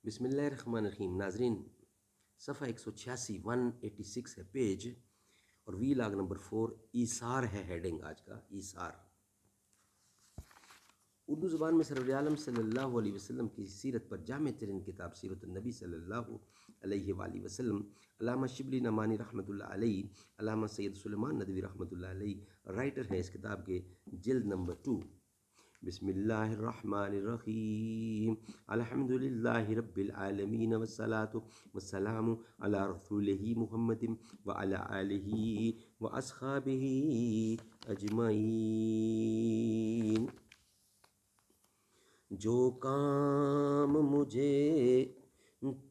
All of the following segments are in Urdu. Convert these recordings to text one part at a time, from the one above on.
بسم اللہ الرحمن الرحیم. ناظرین، صفحہ 186 186 ہے پیج، اور وی لاگ نمبر 4 ایثار ہے ہیڈنگ آج کا. ایثار اردو زبان میں سرور عالم صلی اللہ علیہ وسلم کی سیرت پر جامع ترین کتاب سیرت النبی صلی اللہ علیہ وآلہ وسلم. علامہ شبلی نعمانی رحمۃ اللہ علیہ، علامہ سید سلیمان ندوی رحمۃ اللہ علیہ رائٹر ہیں اس کتاب کے. جلد نمبر 2. بسم اللہ الرحمن الرحیم. الحمد للہ رب العالمین والصلاة والسلام علی رسولہ محمد وعلی آلہ واصحابہ اجمعین. جو کام مجھے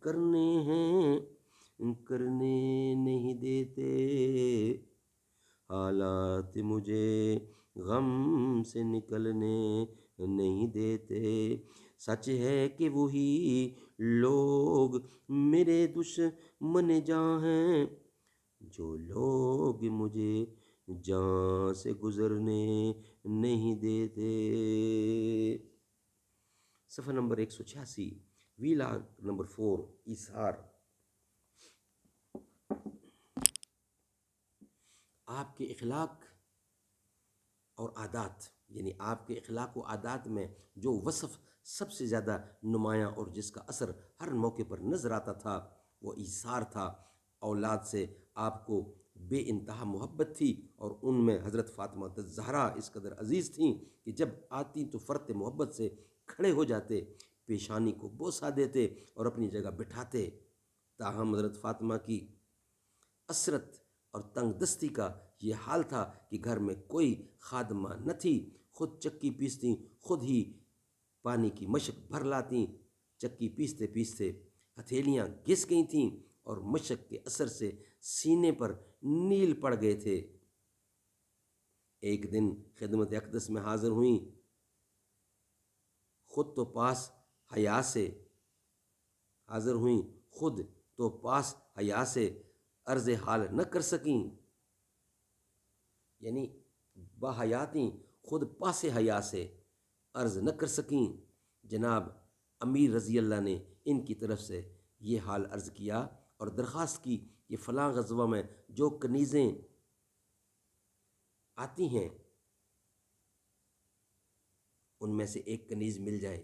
کرنے ہیں کرنے نہیں دیتے، حالات مجھے غم سے نکلنے نہیں دیتے. سچ ہے کہ وہی لوگ میرے دشمن جاں ہیں، جو لوگ مجھے جاں سے گزرنے نہیں دیتے. صفحہ نمبر 186 وی لاگ نمبر 4 ایثار. آپ کے اخلاق اور عادات، یعنی آپ کے اخلاق و عادات میں جو وصف سب سے زیادہ نمایاں اور جس کا اثر ہر موقع پر نظر آتا تھا وہ ایثار تھا. اولاد سے آپ کو بے انتہا محبت تھی، اور ان میں حضرت فاطمہ الزہرا اس قدر عزیز تھیں کہ جب آتی تو فرط محبت سے کھڑے ہو جاتے، پیشانی کو بوسہ دیتے اور اپنی جگہ بٹھاتے. تاہم حضرت فاطمہ کی عسرت اور تنگ دستی کا یہ حال تھا کہ گھر میں کوئی خادمہ نہ تھی. خود چکی پیستیں، خود ہی پانی کی مشک بھر لاتیں. چکی پیستے پیستے ہتھیلیاں گھس گئی تھیں اور مشک کے اثر سے سینے پر نیل پڑ گئے تھے. ایک دن خدمت اقدس میں حاضر ہوئیں، خود تو پاس حیا سے حاضر ہوئیں خود تو پاس حیا سے عرض حال نہ کر سکیں. یعنی باحیاتیں خود پاس حیا سے عرض نہ کر سکیں. جناب امیر رضی اللہ نے ان کی طرف سے یہ حال عرض کیا اور درخواست کی کہ فلاں غزوہ میں جو کنیزیں آتی ہیں ان میں سے ایک کنیز مل جائے.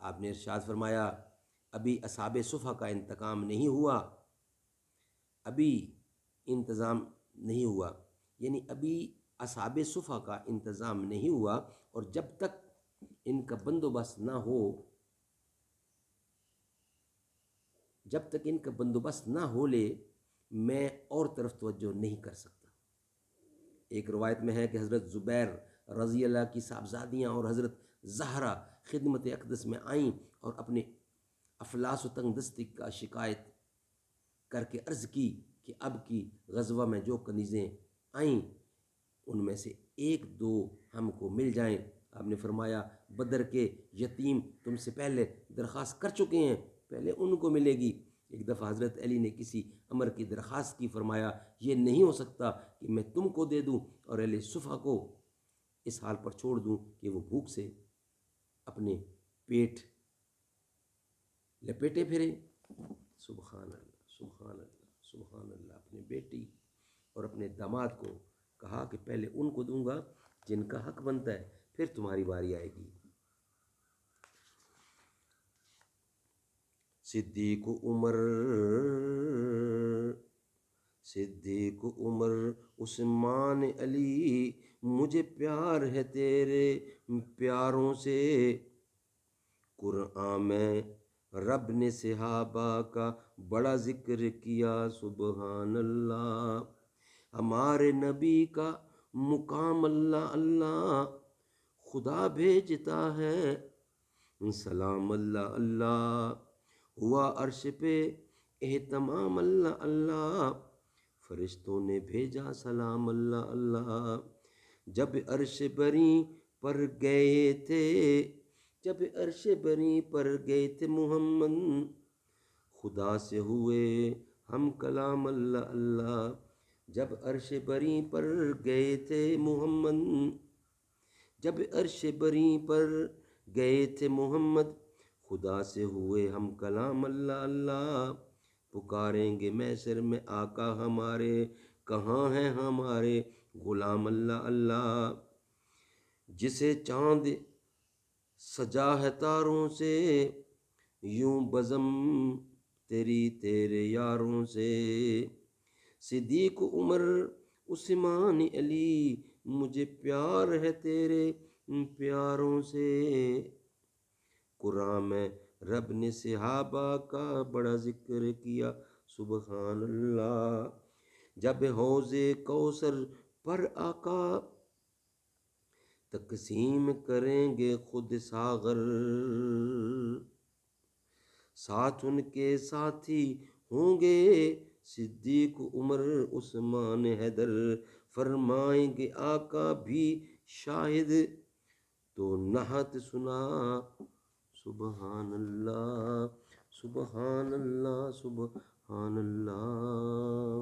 آپ نے ارشاد فرمایا ابھی اصحاب صفہ کا انتقام نہیں ہوا، ابھی انتظام نہیں ہوا، یعنی ابھی اصحاب صفہ کا انتظام نہیں ہوا، اور جب تک ان کا بندوبست نہ ہو لے میں اور طرف توجہ نہیں کر سکتا. ایک روایت میں ہے کہ حضرت زبیر رضی اللہ کی صاحبزادیاں اور حضرت زہرا خدمت اقدس میں آئیں اور اپنے افلاس و تنگ دستی کا شکایت کر کے عرض کی کہ اب کی غزوہ میں جو کنیزیں آئیں ان میں سے ایک دو ہم کو مل جائیں. آپ نے فرمایا بدر کے یتیم تم سے پہلے درخواست کر چکے ہیں، پہلے ان کو ملے گی. ایک دفعہ حضرت علی نے کسی امر کی درخواست کی، فرمایا یہ نہیں ہو سکتا کہ میں تم کو دے دوں اور اہل صفہ کو اس حال پر چھوڑ دوں کہ وہ بھوک سے اپنے پیٹ لپیٹے پھرے. سبحان اللہ سبحان اللہ سبحان اللہ. اپنے بیٹی اور اپنے داماد کو کہا کہ پہلے ان کو دوں گا جن کا حق بنتا ہے، پھر تمہاری باری آئے گی. صدیق عمر عثمان علی مجھے پیار ہے تیرے پیاروں سے. قرآن میں رب نے صحابہ کا بڑا ذکر کیا سبحان اللہ. ہمارے نبی کا مقام اللہ اللہ خدا بھیجتا ہے سلام اللہ اللہ. ہوا عرش پہ اہتمام اللہ اللہ، فرشتوں نے بھیجا سلام اللہ اللہ. جب عرش بری پر گئے تھے محمد، خدا سے ہوئے ہم کلام اللہ اللہ. جب عرش بری پر گئے تھے محمد خدا سے ہوئے ہم کلام اللہ اللہ، پکاریں گے محشر میں آقا ہمارے، کہاں ہیں ہمارے غلام اللہ اللہ۔ جسے چاند سجا ہے تاروں سے، یوں بزم تیری تیرے یاروں سے، صدیق عمر عثمان علی، مجھے پیار ہے تیرے پیاروں سے۔ قرآن میں رب نے صحابہ کا بڑا ذکر کیا، سبحان اللہ۔ جب حوض کوثر پر آقا تقسیم کریں گے خود ساغر، ساتھ ان کے ساتھی ہوں گے صدیق عمر عثمان حیدر، فرمائیں گے آقا بھی شاہد تو نہت سنا، سبحان اللہ سبحان اللہ سبحان اللہ۔